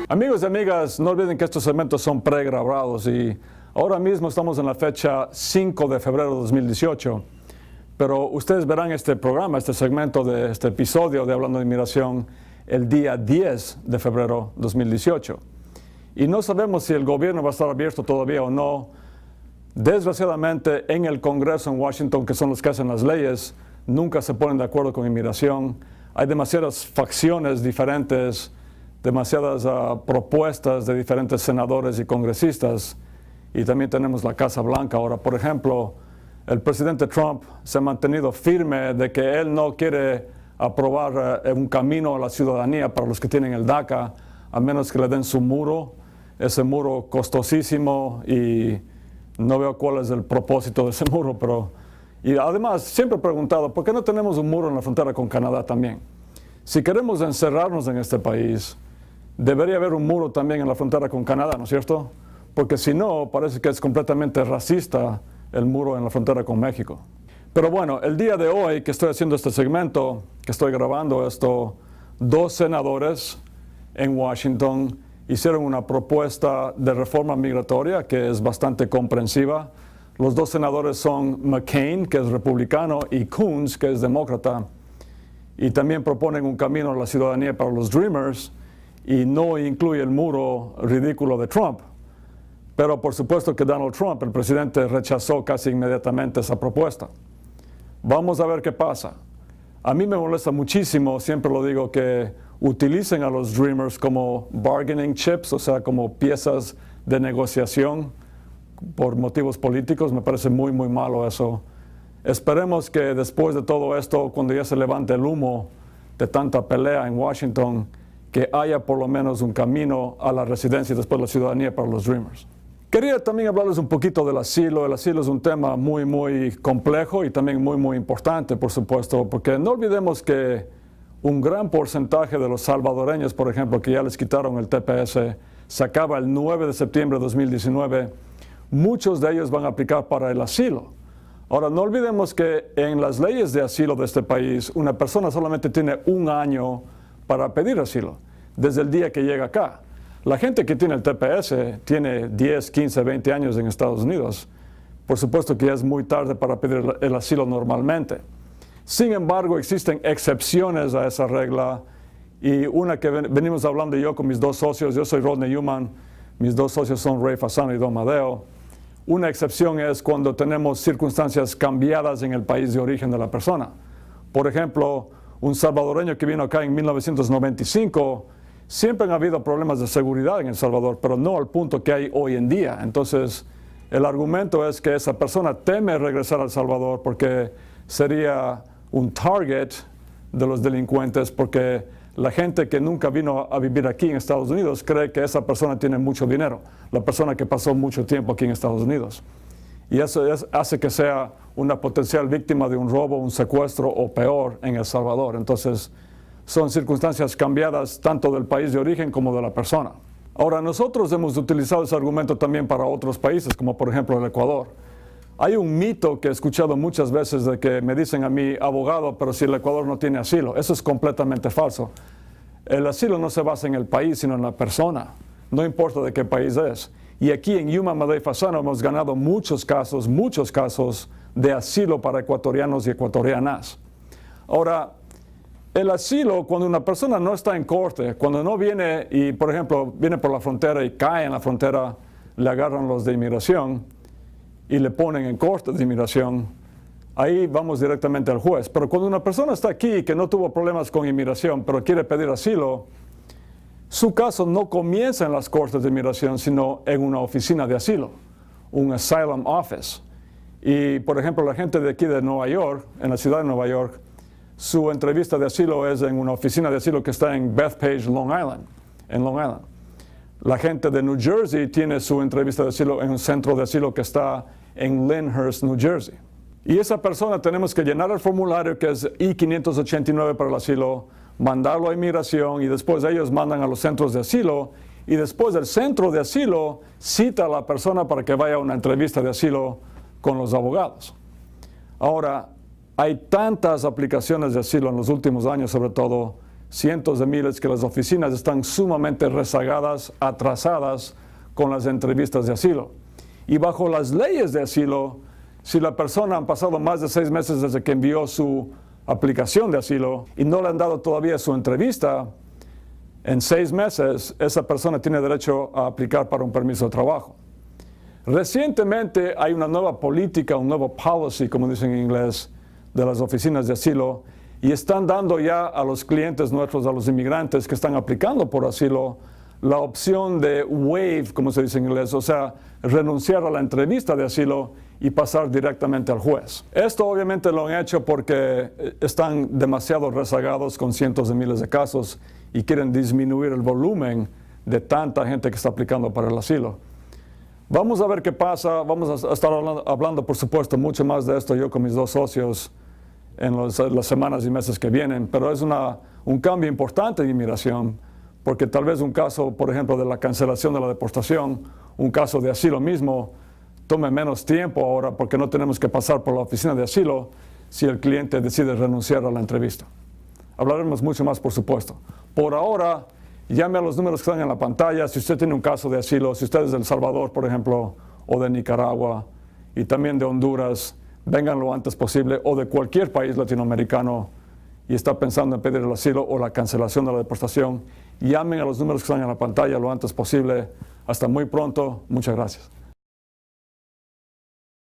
Amigos y amigas, no olviden que estos segmentos son pregrabados y ahora mismo estamos en la fecha 5 de febrero de 2018. Pero ustedes verán este programa, este segmento de este episodio de Hablando de Inmigración el día 10 de febrero de 2018. Y no sabemos si el gobierno va a estar abierto todavía o no. Desgraciadamente, en el Congreso en Washington, que son los que hacen las leyes, nunca se ponen de acuerdo con inmigración. Hay demasiadas facciones diferentes, demasiadas propuestas de diferentes senadores y congresistas. Y también tenemos la Casa Blanca. Ahora, por ejemplo, el presidente Trump se ha mantenido firme de que él no quiere aprobar un camino a la ciudadanía para los que tienen el DACA, a menos que le den su muro. Ese muro costosísimo y no veo cuál es el propósito de ese muro, pero... Y además, siempre he preguntado, ¿por qué no tenemos un muro en la frontera con Canadá también? Si queremos encerrarnos en este país, debería haber un muro también en la frontera con Canadá, ¿no es cierto? Porque si no, parece que es completamente racista el muro en la frontera con México. Pero bueno, el día de hoy que estoy haciendo este segmento, que estoy grabando esto, dos senadores en Washington hicieron una propuesta de reforma migratoria que es bastante comprensiva. Los dos senadores son McCain, que es republicano, y Coons, que es demócrata. Y también proponen un camino a la ciudadanía para los Dreamers y no incluye el muro ridículo de Trump. Pero por supuesto que Donald Trump, el presidente, rechazó casi inmediatamente esa propuesta. Vamos a ver qué pasa. A mí me molesta muchísimo, siempre lo digo, que utilicen a los Dreamers como bargaining chips, o sea, como piezas de negociación por motivos políticos. Me parece muy, muy malo eso. Esperemos que después de todo esto, cuando ya se levante el humo de tanta pelea en Washington, que haya por lo menos un camino a la residencia y después la ciudadanía para los Dreamers. Quería también hablarles un poquito del asilo. El asilo es un tema muy, muy complejo y también muy, muy importante, por supuesto, porque no olvidemos que un gran porcentaje de los salvadoreños, por ejemplo, que ya les quitaron el TPS, se acaba el 9 de septiembre de 2019, muchos de ellos van a aplicar para el asilo. Ahora, no olvidemos que en las leyes de asilo de este país, una persona solamente tiene un año para pedir asilo, desde el día que llega acá. La gente que tiene el TPS tiene 10, 15, 20 años en Estados Unidos. Por supuesto que ya es muy tarde para pedir el asilo normalmente. Sin embargo, existen excepciones a esa regla y una que venimos hablando yo con mis dos socios. Yo soy Rodney Newman, mis dos socios son Ray Fasano y Don Madeo. Una excepción es cuando tenemos circunstancias cambiadas en el país de origen de la persona. Por ejemplo, un salvadoreño que vino acá en 1995, siempre han habido problemas de seguridad en El Salvador, pero no al punto que hay hoy en día. Entonces, el argumento es que esa persona teme regresar a El Salvador porque sería un target de los delincuentes, porque la gente que nunca vino a vivir aquí en Estados Unidos cree que esa persona tiene mucho dinero, la persona que pasó mucho tiempo aquí en Estados Unidos. Y eso hace que sea una potencial víctima de un robo, un secuestro o peor en El Salvador. Entonces, son circunstancias cambiadas tanto del país de origen como de la persona. Ahora, nosotros hemos utilizado ese argumento también para otros países, como por ejemplo el Ecuador. Hay un mito que he escuchado muchas veces de que me dicen a mí, abogado, pero si el Ecuador no tiene asilo. Eso es completamente falso. El asilo no se basa en el país, sino en la persona. No importa de qué país es. Y aquí en Yuma, Madey Fasano hemos ganado muchos casos de asilo para ecuatorianos y ecuatorianas. Ahora, el asilo, cuando una persona no está en corte, cuando no viene y, por ejemplo, viene por la frontera y cae en la frontera, le agarran los de inmigración y le ponen en corte de inmigración, ahí vamos directamente al juez. Pero cuando una persona está aquí que no tuvo problemas con inmigración, pero quiere pedir asilo, su caso no comienza en las cortes de inmigración, sino en una oficina de asilo, un asylum office. Y, por ejemplo, la gente de aquí de Nueva York, en la ciudad de Nueva York, su entrevista de asilo es en una oficina de asilo que está en Bethpage, Long Island, en Long Island. La gente de New Jersey tiene su entrevista de asilo en un centro de asilo que está en Lyndhurst, New Jersey. Y esa persona tenemos que llenar el formulario que es I-589 para el asilo, mandarlo a inmigración y después ellos mandan a los centros de asilo y después del centro de asilo cita a la persona para que vaya a una entrevista de asilo con los abogados. Ahora, hay tantas aplicaciones de asilo en los últimos años, sobre todo, cientos de miles, que las oficinas están sumamente rezagadas, atrasadas con las entrevistas de asilo. Y bajo las leyes de asilo, si la persona han pasado más de 6 meses desde que envió su aplicación de asilo y no le han dado todavía su entrevista, en 6 meses esa persona tiene derecho a aplicar para un permiso de trabajo. Recientemente hay una nueva política, un nuevo policy, como dicen en inglés, de las oficinas de asilo, y están dando ya a los clientes nuestros, a los inmigrantes que están aplicando por asilo, la opción de waive, como se dice en inglés, o sea, renunciar a la entrevista de asilo y pasar directamente al juez. Esto obviamente lo han hecho porque están demasiado rezagados con cientos de miles de casos y quieren disminuir el volumen de tanta gente que está aplicando para el asilo. Vamos a ver qué pasa. Vamos a estar hablando, por supuesto, mucho más de esto yo con mis 2 socios en las semanas y meses que vienen, pero es un cambio importante en inmigración, porque tal vez un caso, por ejemplo, de la cancelación de la deportación, un caso de asilo mismo, tome menos tiempo ahora porque no tenemos que pasar por la oficina de asilo si el cliente decide renunciar a la entrevista. Hablaremos mucho más, por supuesto. Por ahora, llame a los números que están en la pantalla. Si usted tiene un caso de asilo, si usted es de El Salvador, por ejemplo, o de Nicaragua, y también de Honduras, vengan lo antes posible, o de cualquier país latinoamericano y está pensando en pedir el asilo o la cancelación de la deportación, llamen a los números que están en la pantalla lo antes posible. Hasta muy pronto. Muchas gracias.